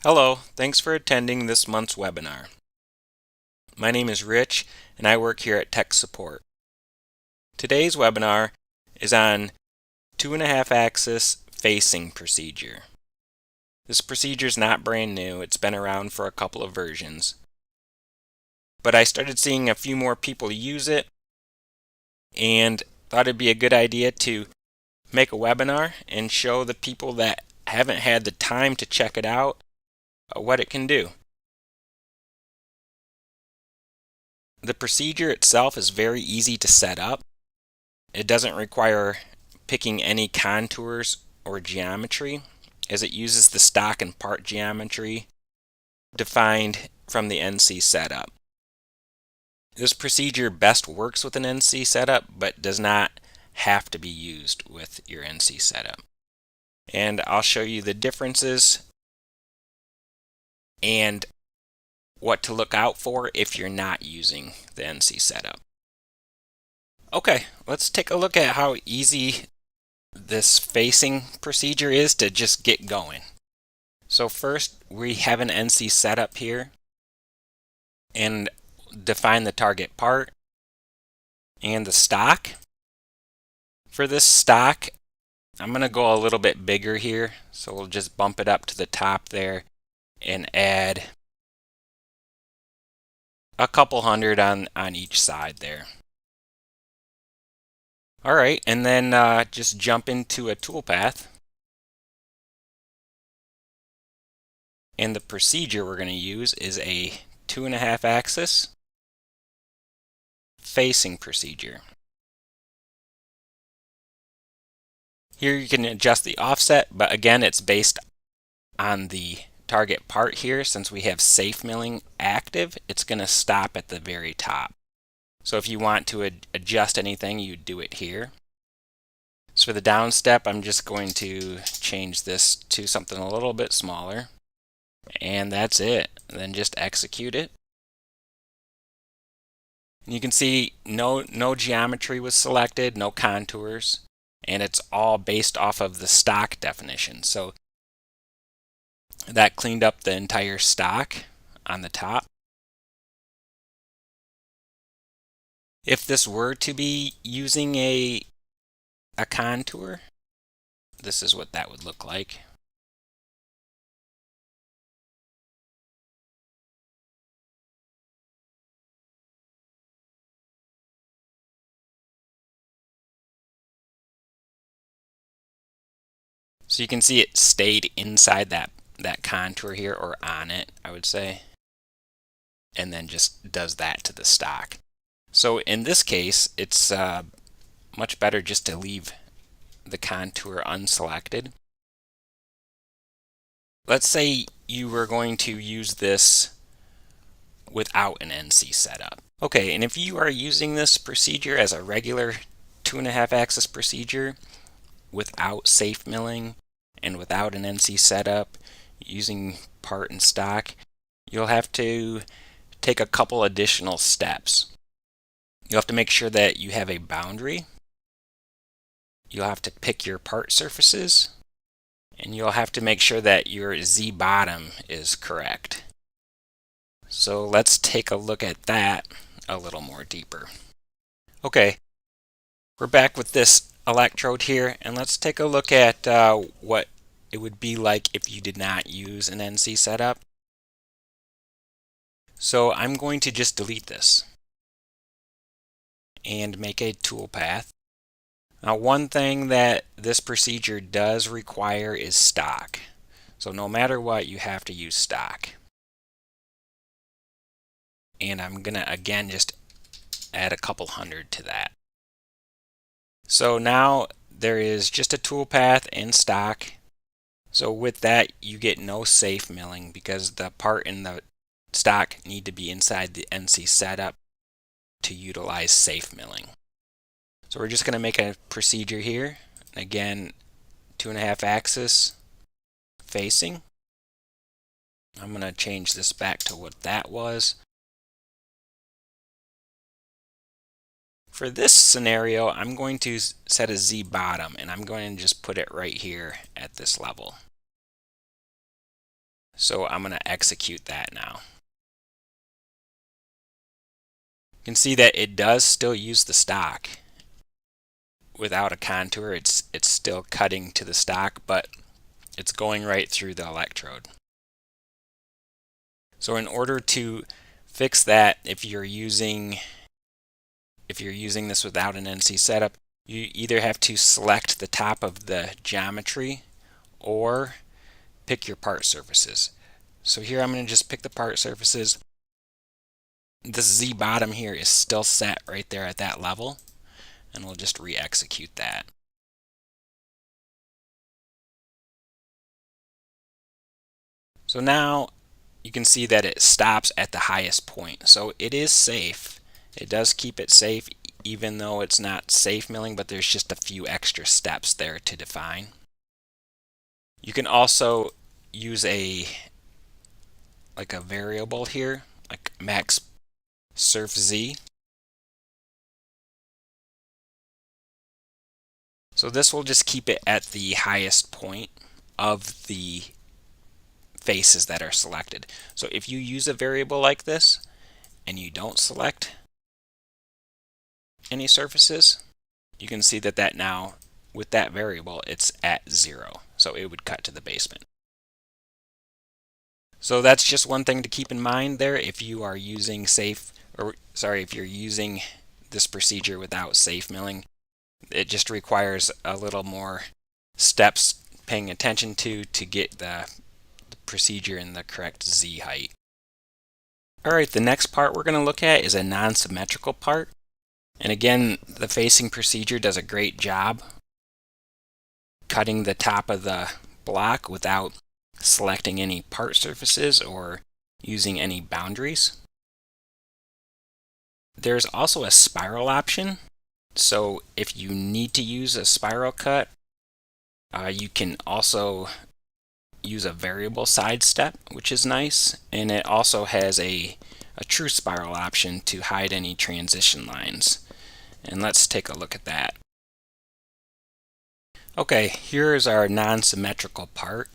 Hello, thanks for attending this month's webinar. My name is Rich and I work here at Tech Support. Today's webinar is on 2.5 axis facing procedure. This procedure is not brand new, it's been around for a couple of versions. But I started seeing a few more people use it and thought it'd be a good idea to make a webinar and show the people that haven't had the time to check it out what it can do. The procedure itself is very easy to set up. It doesn't require picking any contours or geometry, as it uses the stock and part geometry defined from the NC setup. This procedure best works with an NC setup, but does not have to be used with your NC setup. And I'll show you the differences and what to look out for if you're not using the NC setup. Okay, let's take a look at how easy this facing procedure is to just get going. So first we have an NC setup here and define the target part and the stock. For this stock, I'm going to go a little bit bigger here, so we'll just bump it up to the top there and add a couple hundred on each side there. Alright, and then just jump into a toolpath. And the procedure we're going to use is a 2.5 axis facing procedure. Here you can adjust the offset, but again it's based on the target part here. Since we have safe milling active, it's going to stop at the very top. So if you want to adjust anything, you do it here. So for the down step, I'm just going to change this to something a little bit smaller. And that's it. And then just execute it. And you can see no geometry was selected, no contours, and it's all based off of the stock definition. So that cleaned up the entire stock on the top. If this were to be using a contour, this is what that would look like. So you can see it stayed inside that contour here, or on it, I would say, and then just does that to the stock. So in this case, it's much better just to leave the contour unselected. Let's say you were going to use this without an NC setup. Okay, and if you are using this procedure as a regular 2.5 axis procedure without safe milling and without an NC setup, using part and stock, you'll have to take a couple additional steps. You'll have to make sure that you have a boundary. You'll have to pick your part surfaces, and you'll have to make sure that your Z bottom is correct. So let's take a look at that a little more deeper. Okay, we're back with this electrode here, and let's take a look at what it would be like if you did not use an NC setup. So I'm going to just delete this and make a toolpath. Now, one thing that this procedure does require is stock. So no matter what, you have to use stock. And I'm going to again just add a couple hundred to that. So now there is just a toolpath and stock. So with that, you get no safe milling because the part and the stock need to be inside the NC setup to utilize safe milling. So we're just going to make a procedure here. Again, 2.5 axis facing. I'm going to change this back to what that was. For this scenario, I'm going to set a Z bottom, and I'm going to just put it right here at this level. So I'm going to execute that now. You can see that it does still use the stock. Without a contour, it's still cutting to the stock, but it's going right through the electrode. So in order to fix that, if you're using this without an NC setup, you either have to select the top of the geometry or pick your part surfaces. So here I'm going to just pick the part surfaces. This Z bottom here is still set right there at that level, and we'll just re-execute that. So now you can see that it stops at the highest point. So it is safe. It does keep it safe even though it's not safe milling, but there's just a few extra steps there to define. You can also use a variable here, like max surf Z. So this will just keep it at the highest point of the faces that are selected. So if you use a variable like this and you don't select any surfaces, you can see that now with that variable it's at 0. So it would cut to the basement. So that's just one thing to keep in mind there if you are using if you're using this procedure without safe milling. It just requires a little more steps paying attention to get the procedure in the correct Z height. Alright, the next part we're going to look at is a non-symmetrical part. And again, the facing procedure does a great job cutting the top of the block without selecting any part surfaces or using any boundaries. There's also a spiral option. So if you need to use a spiral cut, you can also use a variable side step, which is nice, and it also has a true spiral option to hide any transition lines. And let's take a look at that. Okay, here is our non-symmetrical part.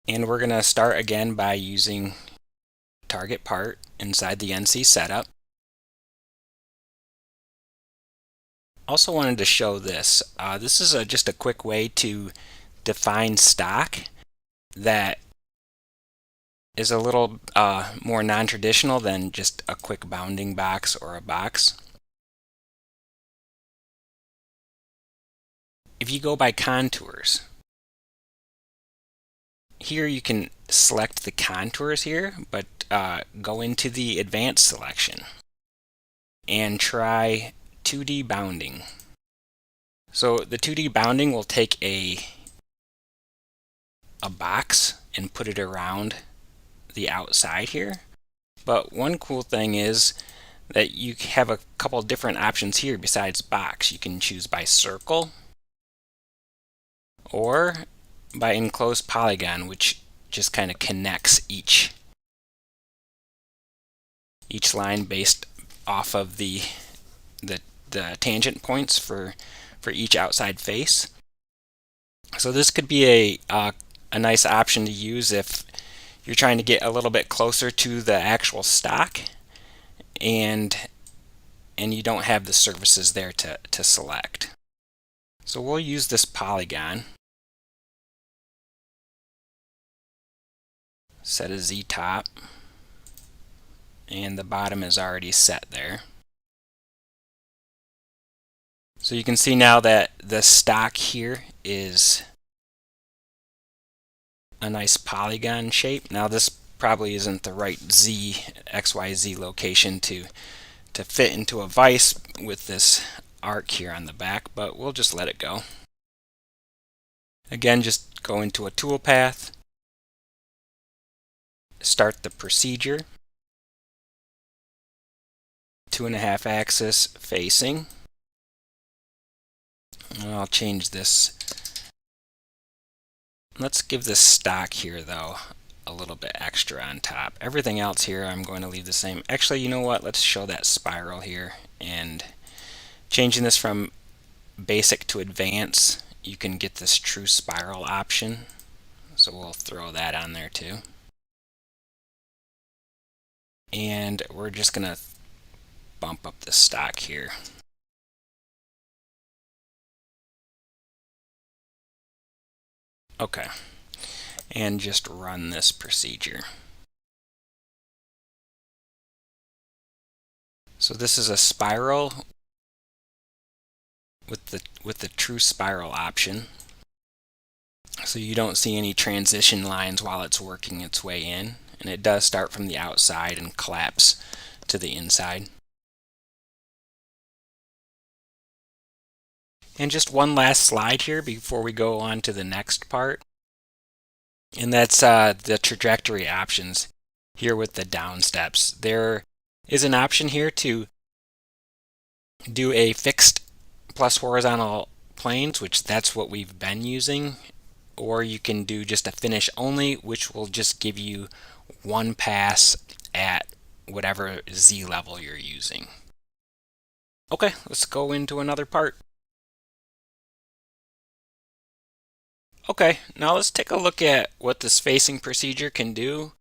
And we're going to start again by using target part inside the NC setup. Also wanted to show this. This is just a quick way to define stock that is a little more non-traditional than just a quick bounding box or a box. If you go by contours, here you can select the contours here, but go into the advanced selection and try 2D bounding. So the 2D bounding will take a box and put it around the outside here. But one cool thing is that you have a couple different options here besides box. You can choose by circle or by enclosed polygon, which just kind of connects each line based off of the tangent points for each outside face. So this could be a nice option to use if you're trying to get a little bit closer to the actual stock and you don't have the surfaces there to select. So we'll use this polygon. Set a Z top, and the bottom is already set there. So you can see now that the stock here is a nice polygon shape. Now this probably isn't the right XYZ location to fit into a vise with this arc here on the back, but we'll just let it go. Again, just go into a toolpath, start the procedure, 2.5 axis facing. And I'll change this. Let's give this stock here though a little bit extra on top. Everything else here I'm going to leave the same. Actually, you know what? Let's show that spiral here, and changing this from basic to advanced, you can get this true spiral option. So we'll throw that on there too. And we're just going to bump up the stock here. Okay. And just run this procedure. So this is a spiral with the true spiral option. So you don't see any transition lines while it's working its way in, and it does start from the outside and collapse to the inside. And just one last slide here before we go on to the next part, and that's the trajectory options here with the down steps. There is an option here to do a fixed plus horizontal planes, which that's what we've been using, or you can do just a finish only, which will just give you one pass at whatever Z level you're using. Okay, let's go into another part. Okay, now let's take a look at what this facing procedure can do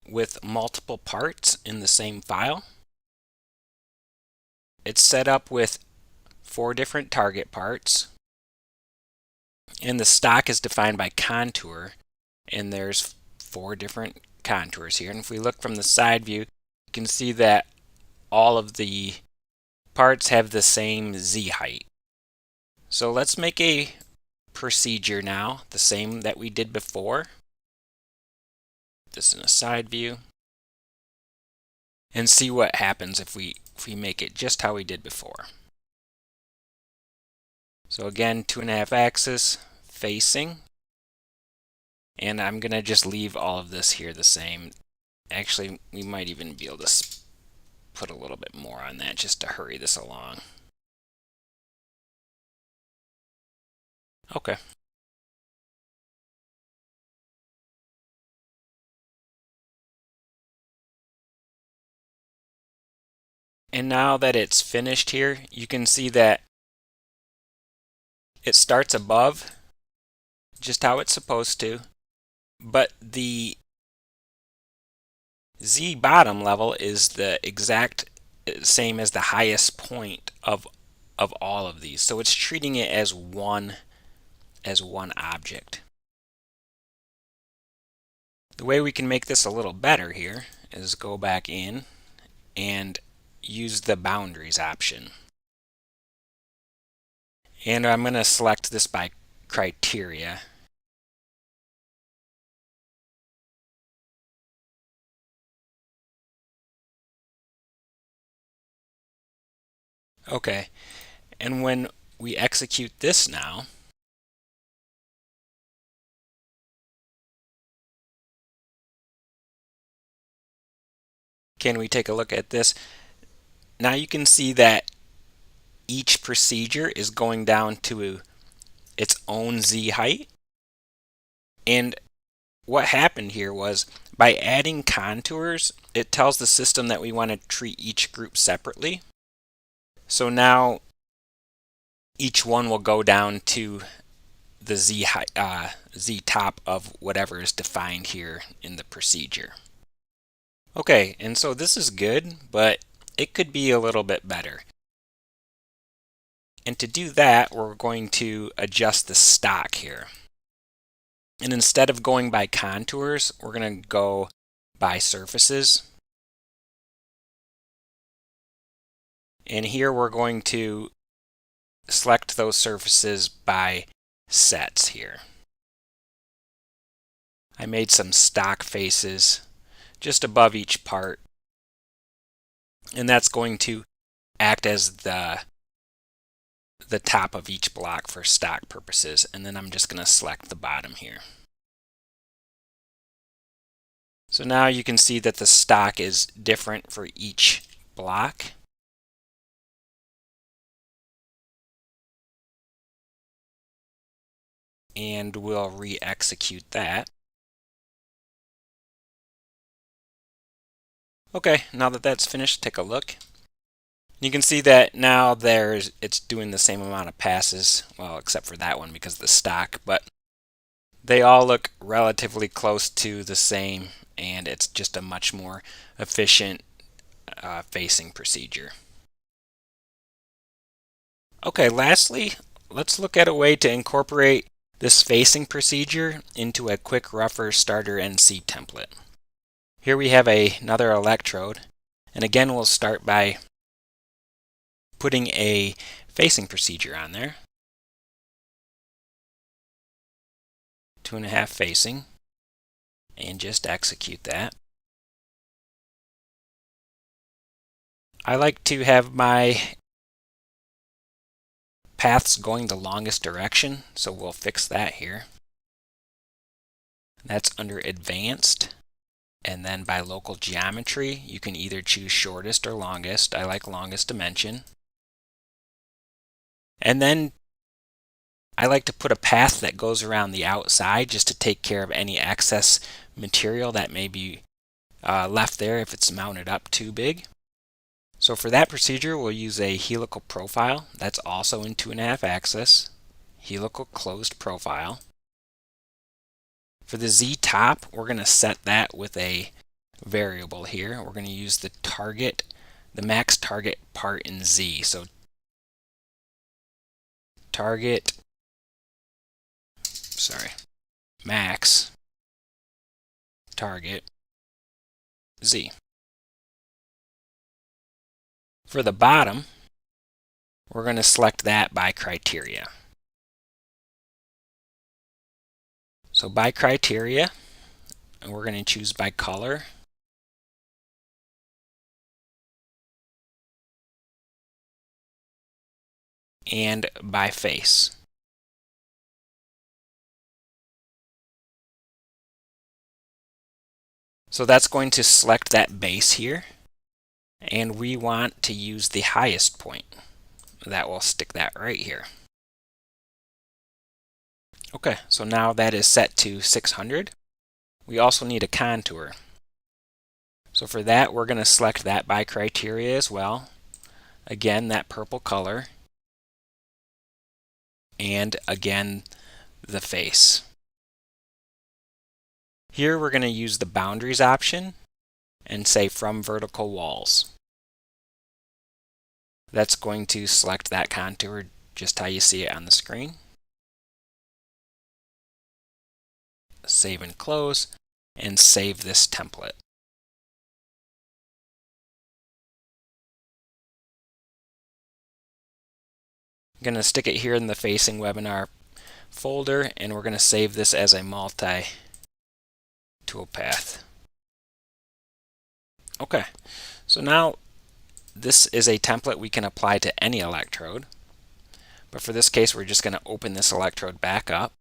with multiple parts in the same file. It's set up with 4 different target parts, and the stock is defined by contour, and there's 4 different contours here. And if we look from the side view, you can see that all of the parts have the same Z height. So let's make a procedure now, the same that we did before. This in a side view, and see what happens if we make it just how we did before. So again, 2.5 axis facing, and I'm gonna just leave all of this here the same. Actually, we might even be able to put a little bit more on that just to hurry this along. Okay. And now that it's finished here, you can see that it starts above, just how it's supposed to, but the Z bottom level is the exact same as the highest point of all of these. So it's treating it as one object. The way we can make this a little better here is go back in and use the boundaries option. And I'm going to select this by criteria. Okay, and when we execute this now, can we take a look at this? Now you can see that each procedure is going down to its own Z height. And what happened here was by adding contours, it tells the system that we want to treat each group separately. So now each one will go down to the Z top of whatever is defined here in the procedure. Okay, and so this is good, but it could be a little bit better. And to do that, we're going to adjust the stock here. And instead of going by contours, we're going to go by surfaces. And here we're going to select those surfaces by sets here. I made some stock faces just above each part, and that's going to act as the top of each block for stock purposes. And then I'm just going to select the bottom here. So now you can see that the stock is different for each block. And we'll re-execute that. Okay, now that that's finished, take a look. You can see that now it's doing the same amount of passes, well, except for that one because of the stock, but they all look relatively close to the same, and it's just a much more efficient facing procedure. Okay, lastly, let's look at a way to incorporate this facing procedure into a quick rougher starter NC template. Here we have another electrode, and again we'll start by putting a facing procedure on there. 2.5 facing, and just execute that. I like to have my paths going the longest direction, so we'll fix that here. That's under Advanced, and then by local geometry you can either choose shortest or longest. I like longest dimension. And then I like to put a path that goes around the outside just to take care of any excess material that may be left there if it's mounted up too big. So for that procedure we'll use a helical profile that's also in 2.5 axis, helical closed profile. For the Z top, we're going to set that with a variable here. We're going to use the max target part in Z. So max target Z. For the bottom, we're going to select that by criteria. So by criteria, and we're going to choose by color. And by face. So that's going to select that base here, and we want to use the highest point. That will stick that right here. Okay, so now that is set to 600. We also need a contour. So for that, we're going to select that by criteria as well. Again, that purple color. And again, the face. Here we're going to use the boundaries option and say from vertical walls. That's going to select that contour just how you see it on the screen. Save and close, and save this template. I'm going to stick it here in the facing webinar folder, and we're going to save this as a multi-toolpath. Okay, so now this is a template we can apply to any electrode, but for this case we're just going to open this electrode back up.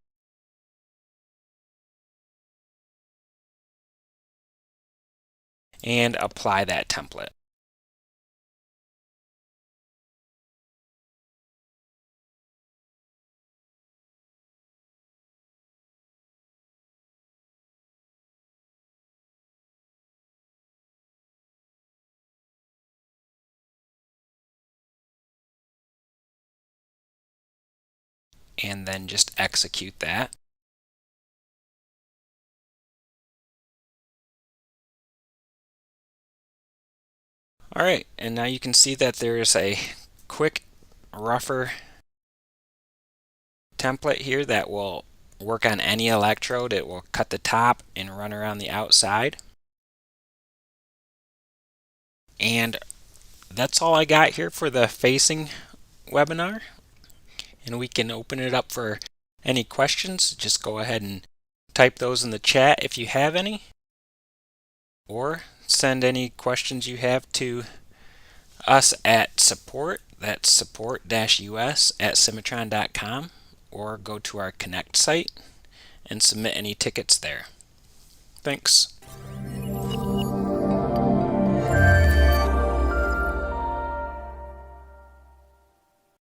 And apply that template. And then just execute that. Alright, and now you can see that there's a quick, rougher template here that will work on any electrode. It will cut the top and run around the outside. And that's all I got here for the facing webinar. And we can open it up for any questions. Just go ahead and type those in the chat if you have any, or send any questions you have to us at support, that's support-us@cimatron.com, or go to our Connect site and submit any tickets there. Thanks.